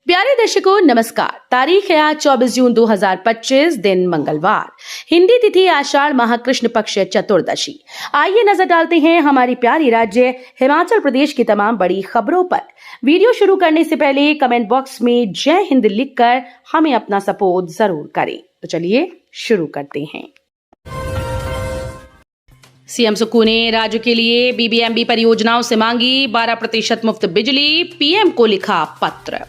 प्यारे दर्शकों नमस्कार। तारीख है आज 24 जून 2025, दिन मंगलवार। हिंदी तिथि आषाढ़ माह कृष्ण पक्ष चतुर्दशी। आइए नजर डालते हैं हमारी प्यारी राज्य हिमाचल प्रदेश की तमाम बड़ी खबरों पर। वीडियो शुरू करने से पहले कमेंट बॉक्स में जय हिंद लिखकर हमें अपना सपोर्ट जरूर करें। तो चलिए शुरू करते हैं। सीएम सुक्खू ने राज्य के लिए बीबीएमबी परियोजनाओं से मांगी 12% मुफ्त बिजली, पीएम को लिखा पत्र।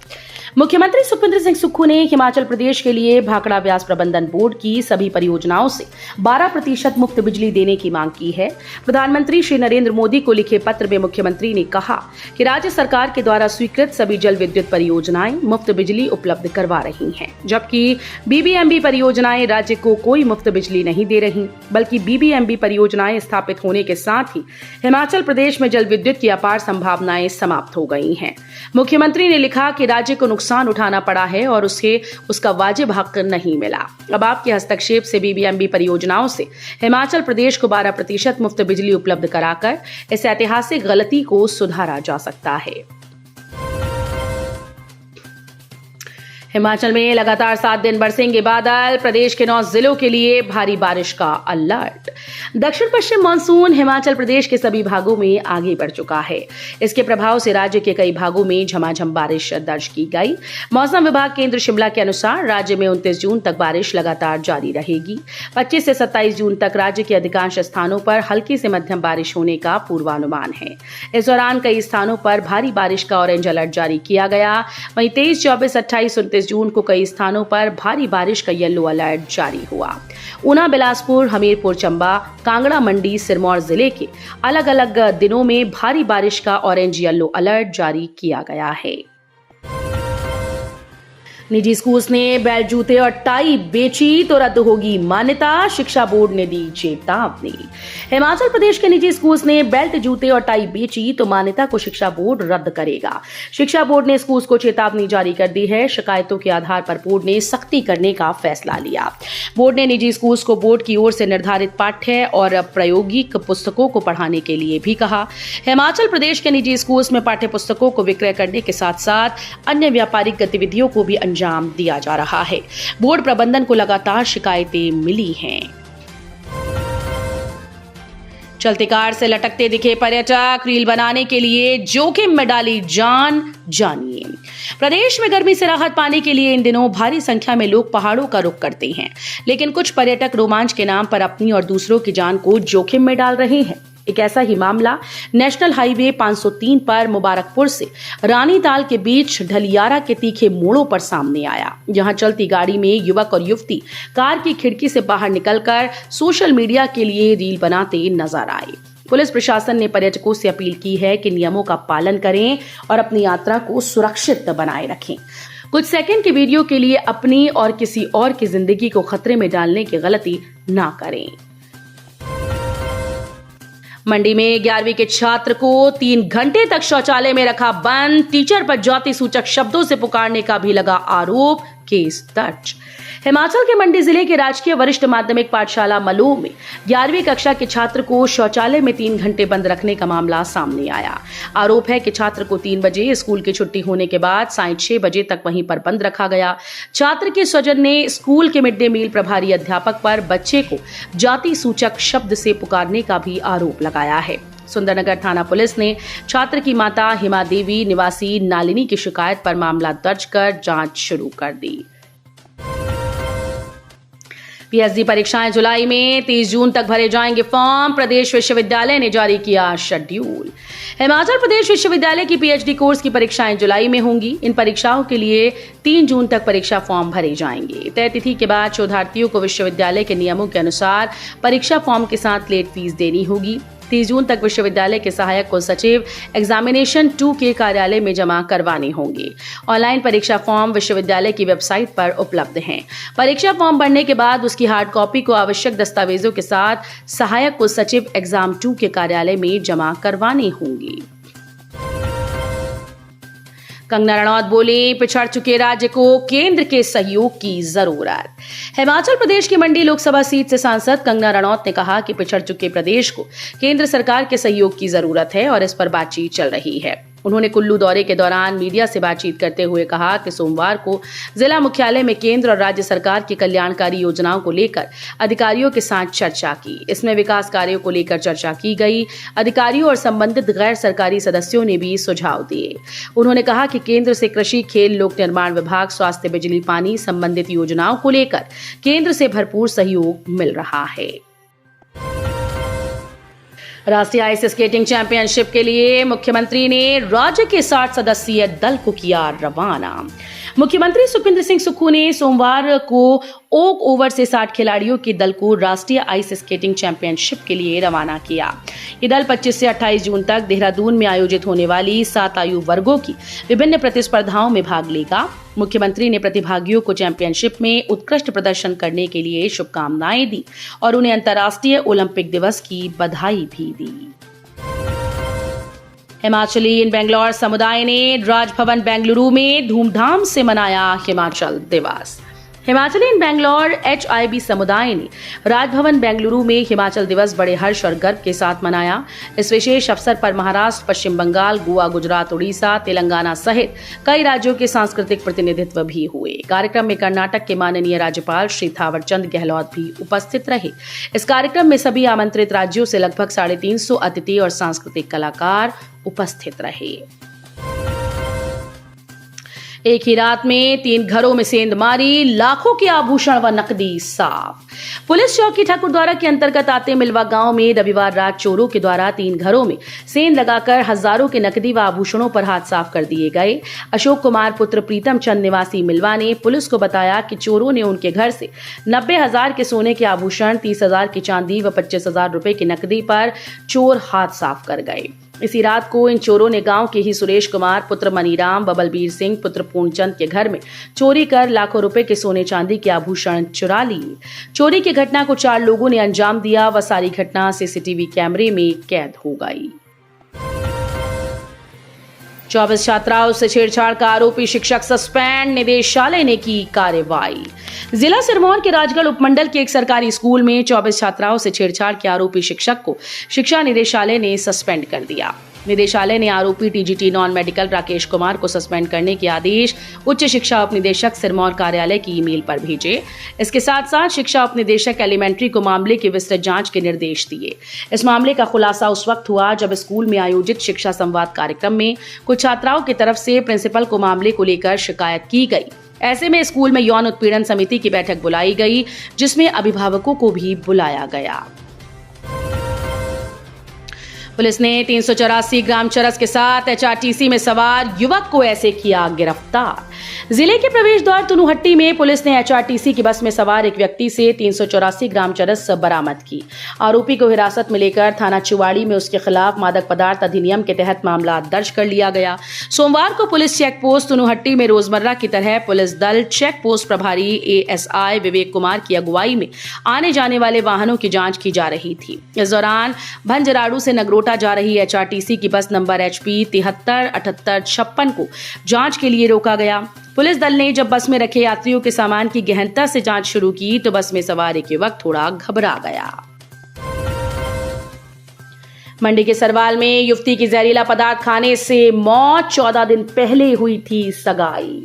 मुख्यमंत्री सुखविंदर सिंह सुक्खू ने हिमाचल प्रदेश के लिए भाखड़ा व्यास प्रबंधन बोर्ड की सभी परियोजनाओं से 12% मुफ्त बिजली देने की मांग की है। प्रधानमंत्री श्री नरेंद्र मोदी को लिखे पत्र में मुख्यमंत्री ने कहा कि राज्य सरकार के द्वारा स्वीकृत सभी जल विद्युत परियोजनाएं मुफ्त बिजली उपलब्ध करवा रही हैं, जबकि बीबीएमबी परियोजनाएं राज्य को कोई मुफ्त बिजली नहीं दे रही, बल्कि बीबीएमबी परियोजनाएं स्थापित होने के साथ ही हिमाचल प्रदेश में जल विद्युत की अपार संभावनाएं समाप्त हो गई हैं। मुख्यमंत्री ने लिखा कि राज्य को नुकसान उठाना पड़ा है और उसका वाजिब हक नहीं मिला। अब आपके हस्तक्षेप से बीबीएमबी परियोजनाओं से हिमाचल प्रदेश को 12% मुफ्त बिजली उपलब्ध कराकर इस ऐतिहासिक गलती को सुधारा जा सकता है। हिमाचल में लगातार 7 दिन बरसेंगे बादल, प्रदेश के 9 जिलों के लिए भारी बारिश का अलर्ट। दक्षिण पश्चिम मानसून हिमाचल प्रदेश के सभी भागों में आगे बढ़ चुका है। इसके प्रभाव से राज्य के कई भागों में झमाझम बारिश दर्ज की गई। मौसम विभाग केंद्र शिमला के अनुसार राज्य में 29 जून तक बारिश लगातार जारी रहेगी। 25 से 27 जून तक राज्य के अधिकांश स्थानों पर हल्की से मध्यम बारिश होने का पूर्वानुमान है। इस दौरान कई स्थानों पर भारी बारिश का ऑरेंज अलर्ट जारी किया गया। वहीं 23, 24, 28, 29 जून को कई स्थानों पर भारी बारिश का येलो अलर्ट जारी हुआ। ऊना, बिलासपुर, हमीरपुर, चंबा, कांगड़ा, मंडी, सिरमौर जिले के अलग अलग दिनों में भारी बारिश का ऑरेंज येलो अलर्ट जारी किया गया है। निजी स्कूल्स ने बेल्ट, जूते और टाई बेची तो रद्द होगी मान्यता, शिक्षा बोर्ड ने दी चेतावनी। हिमाचल प्रदेश के निजी स्कूल्स ने बेल्ट, जूते और टाई बेची तो मान्यता को शिक्षा बोर्ड रद्द करेगा। शिक्षा बोर्ड ने स्कूल्स को चेतावनी जारी कर दी है। शिकायतों के आधार पर बोर्ड ने सख्ती करने का फैसला लिया। बोर्ड ने निजी स्कूल्स को बोर्ड की ओर से निर्धारित पाठ्य और प्रायोगिक पुस्तकों को पढ़ाने के लिए भी कहा। हिमाचल प्रदेश के निजी स्कूल्स में पाठ्य पुस्तकों को विक्रय करने के साथ साथ अन्य व्यापारिक गतिविधियों को भी अंजाम दिया जा रहा है। बोर्ड प्रबंधन को लगातार शिकायतें मिली हैं। चलती कार से लटकते दिखे पर्यटक, रील बनाने के लिए जोखिम में डाली जान, जानिए। प्रदेश में गर्मी से राहत पाने के लिए इन दिनों भारी संख्या में लोग पहाड़ों का रुख करते हैं, लेकिन कुछ पर्यटक रोमांच के नाम पर अपनी और दूसरों की जान को जोखिम में डाल रहे हैं। एक ऐसा ही मामला नेशनल हाईवे 503 पर मुबारकपुर से रानीताल के बीच ढलियारा के तीखे मोड़ों पर सामने आया, जहां चलती गाड़ी में युवक और युवती कार की खिड़की से बाहर निकलकर सोशल मीडिया के लिए रील बनाते नजर आए। पुलिस प्रशासन ने पर्यटकों से अपील की है कि नियमों का पालन करें और अपनी यात्रा को सुरक्षित बनाए रखें। कुछ सेकंड के वीडियो के लिए अपनी और किसी और की जिंदगी को खतरे में डालने की गलती ना करें। मंडी में 11वीं के छात्र को 3 घंटे तक शौचालय में रखा बंद, टीचर पर जाति सूचक शब्दों से पुकारने का भी लगा आरोप, केस दर्ज। हिमाचल के मंडी जिले के राजकीय वरिष्ठ माध्यमिक पाठशाला मलोह में 11वीं कक्षा के छात्र को शौचालय में 3 घंटे बंद रखने का मामला सामने आया। आरोप है कि छात्र को 3 बजे स्कूल की छुट्टी होने के बाद साढ़े 6 बजे तक वहीं पर बंद रखा गया। छात्र के स्वजन ने स्कूल के मिड डे मील प्रभारी अध्यापक पर बच्चे को जाति सूचक शब्द से पुकारने का भी आरोप लगाया है। सुंदरनगर थाना पुलिस ने छात्र की माता हिमा देवी निवासी नालिनी की शिकायत पर मामला दर्ज कर जांच शुरू कर दी। पीएचडी परीक्षाएं जुलाई में, 30 जून तक भरे जाएंगे फॉर्म, प्रदेश विश्वविद्यालय ने जारी किया शेड्यूल। हिमाचल प्रदेश विश्वविद्यालय की पीएचडी कोर्स की परीक्षाएं जुलाई में होंगी। इन परीक्षाओं के लिए 3 जून तक परीक्षा फॉर्म भरे जाएंगे। तय तिथि के बाद शोधार्थियों को विश्वविद्यालय के नियमों के अनुसार परीक्षा फॉर्म के साथ लेट फीस देनी होगी। 30 जून तक विश्वविद्यालय के सहायक कुल सचिव एग्जामिनेशन 2 के कार्यालय में जमा करवाने होंगे। ऑनलाइन परीक्षा फॉर्म विश्वविद्यालय की वेबसाइट पर उपलब्ध हैं। परीक्षा फॉर्म भरने के बाद उसकी हार्ड कॉपी को आवश्यक दस्तावेजों के साथ सहायक कुल सचिव एग्जाम 2 के कार्यालय में जमा करवाने होंगे। कंगना रनौत बोली, पिछड़ चुके राज्य को केंद्र के सहयोग की जरूरत। हिमाचल प्रदेश की मंडी लोकसभा सीट से सांसद कंगना रनौत ने कहा कि पिछड़ चुके प्रदेश को केंद्र सरकार के सहयोग की जरूरत है और इस पर बातचीत चल रही है। उन्होंने कुल्लू दौरे के दौरान मीडिया से बातचीत करते हुए कहा कि सोमवार को जिला मुख्यालय में केंद्र और राज्य सरकार की कल्याणकारी योजनाओं को लेकर अधिकारियों के साथ चर्चा की। इसमें विकास कार्यों को लेकर चर्चा की गई। अधिकारियों और संबंधित गैर सरकारी सदस्यों ने भी सुझाव दिए। उन्होंने कहा कि केंद्र से कृषि, खेल, लोक निर्माण विभाग, स्वास्थ्य, बिजली, पानी संबंधित योजनाओं को लेकर केंद्र से भरपूर सहयोग मिल रहा है। राष्ट्रीय आइस स्केटिंग चैंपियनशिप के लिए मुख्यमंत्री ने राज्य के 60 सदस्यीय दल को किया रवाना। मुख्यमंत्री सुखविंदर सिंह सुक्खू ने सोमवार को ओक ओवर से 60 खिलाड़ियों के दल को राष्ट्रीय आइस स्केटिंग चैंपियनशिप के लिए रवाना किया। ये दल 25 से 28 जून तक देहरादून में आयोजित होने वाली 7 आयु वर्गों की विभिन्न प्रतिस्पर्धाओं में भाग लेगा। मुख्यमंत्री ने प्रतिभागियों को चैंपियनशिप में उत्कृष्ट प्रदर्शन करने के लिए शुभकामनाएं दी और उन्हें अंतर्राष्ट्रीय ओलंपिक दिवस की बधाई भी दी। हिमाचली इन बेंगलौर समुदाय ने राजभवन बेंगलुरु में धूमधाम से मनाया हिमाचल दिवस। हिमाचली इन बेंगलौर HIB समुदाय ने राजभवन बेंगलुरु में हिमाचल दिवस बड़े हर्ष और गर्व के साथ मनाया। इस विशेष अवसर पर महाराष्ट्र, पश्चिम बंगाल, गोवा, गुजरात, उड़ीसा, तेलंगाना सहित कई राज्यों के सांस्कृतिक प्रतिनिधित्व भी हुए। कार्यक्रम में कर्नाटक के माननीय राज्यपाल श्री थावरचंद गहलोत भी उपस्थित रहे। इस कार्यक्रम में सभी आमंत्रित राज्यों से लगभग 350 अतिथि और सांस्कृतिक कलाकार उपस्थित रहे। एक ही रात में 3 घरों में सेंध मारी, लाखों के आभूषण व नकदी साफ। पुलिस चौकी ठाकुरद्वारा के अंतर्गत आते मिलवा गांव में रविवार रात चोरों के द्वारा 3 घरों में सेंध लगाकर हजारों के नकदी व आभूषणों पर हाथ साफ कर दिए गए। अशोक कुमार पुत्र प्रीतम चंद निवासी मिलवा ने पुलिस को बताया कि चोरों ने उनके घर से 90,000 के सोने के आभूषण, 30,000 की चांदी व 25,000 रुपए की नकदी पर चोर हाथ साफ कर गए। इसी रात को इन चोरों ने गांव के ही सुरेश कुमार पुत्र मनीराम, बबलबीर सिंह पुत्र पूर्णचंद के घर में चोरी कर लाखों रुपए के सोने चांदी के आभूषण चुरा लिए। चोरी की घटना को 4 लोगों ने अंजाम दिया व सारी घटना CCTV कैमरे में कैद हो गई। 24 छात्राओं से छेड़छाड़ का आरोपी शिक्षक सस्पेंड, निदेशालय ने की कार्रवाई। जिला सिरमौर के राजगढ़ उपमंडल के एक सरकारी स्कूल में 24 छात्राओं से छेड़छाड़ के आरोपी शिक्षक को शिक्षा निदेशालय ने सस्पेंड कर दिया। निदेशालय ने आरोपी TGT non medical Rakesh Kumar को सस्पेंड करने के आदेश उच्च शिक्षा उपनिदेशक सिरमौर कार्यालय की ईमेल पर भेजे। इसके साथ साथ शिक्षा उपनिदेशक एलिमेंट्री को मामले की विस्तृत जांच के निर्देश दिए। इस मामले का खुलासा उस वक्त हुआ जब स्कूल में आयोजित शिक्षा संवाद कार्यक्रम में कुछ छात्राओं की तरफ से प्रिंसिपल को मामले को लेकर शिकायत की गई। ऐसे में स्कूल में यौन उत्पीड़न समिति की बैठक बुलाई गई, जिसमें अभिभावकों को भी बुलाया गया। पुलिस ने 384 ग्राम चरस के साथ HRTC में सवार युवक को ऐसे किया गिरफ्तार। जिले के प्रवेश द्वार तुनुहट्टी में पुलिस ने HRTC की बस में सवार एक व्यक्ति से 384 ग्राम चरस बरामद की। आरोपी को हिरासत में लेकर थाना चुवाड़ी में उसके खिलाफ मादक पदार्थ अधिनियम के तहत मामला दर्ज कर लिया गया। सोमवार को पुलिस चेक पोस्ट तुनुहट्टी में रोजमर्रा की तरह पुलिस दल चेक पोस्ट प्रभारी ASI विवेक कुमार की अगुवाई में आने जाने वाले वाहनों की जांच की जा रही थी। इस दौरान भंजराड़ू से नगरोटा जा रही HRTC की बस नंबर HP 737856 को जांच के लिए रोका गया। पुलिस दल ने जब बस में रखे यात्रियों के सामान की गहनता से जांच शुरू की तो बस में सवार एक युवक थोड़ा घबरा गया। मंडी के सरवाल में युवती की जहरीला पदार्थ खाने से मौत, 14 दिन पहले हुई थी सगाई।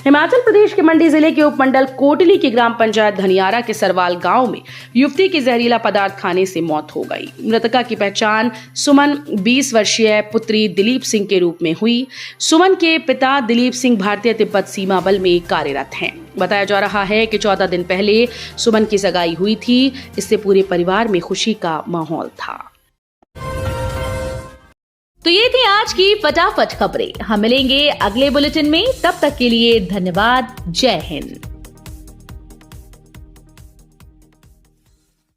हिमाचल प्रदेश के मंडी जिले के उपमंडल कोटली की ग्राम पंचायत धनियारा के सरवाल गांव में युवती की जहरीला पदार्थ खाने से मौत हो गई। मृतका की पहचान सुमन 20 वर्षीय पुत्री दिलीप सिंह के रूप में हुई। सुमन के पिता दिलीप सिंह भारतीय तिब्बत सीमा बल में कार्यरत हैं। बताया जा रहा है कि 14 दिन पहले सुमन की सगाई हुई थी। इससे पूरे परिवार में खुशी का माहौल था। तो ये थी आज की फटाफट खबरें। हम मिलेंगे अगले बुलेटिन में, तब तक के लिए धन्यवाद। जय हिंद।